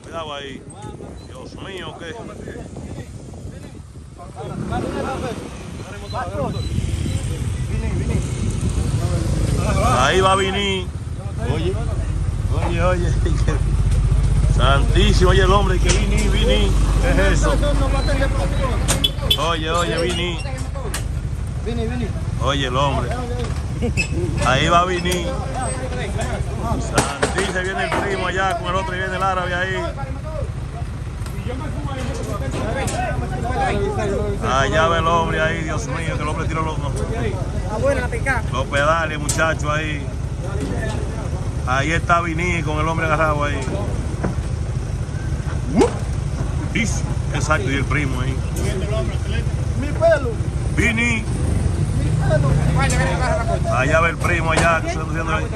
Cuidado ahí. Dios mío, ¿qué? Ahí va Vini. Oye. Santísimo, oye el hombre que Vini. ¿Qué es eso? Oye, Vini. Oye el hombre. Ahí va Vini. Santísimo, viene el primo allá con el otro y viene el árabe ahí. Allá ve el hombre ahí, Dios mío, que el hombre tiró los pedales, muchachos, ahí. Ahí está Vini con el hombre agarrado ahí. Exacto, y el primo ahí. Mi pelo. Vini. Allá ve el primo allá, que se está haciendo ahí.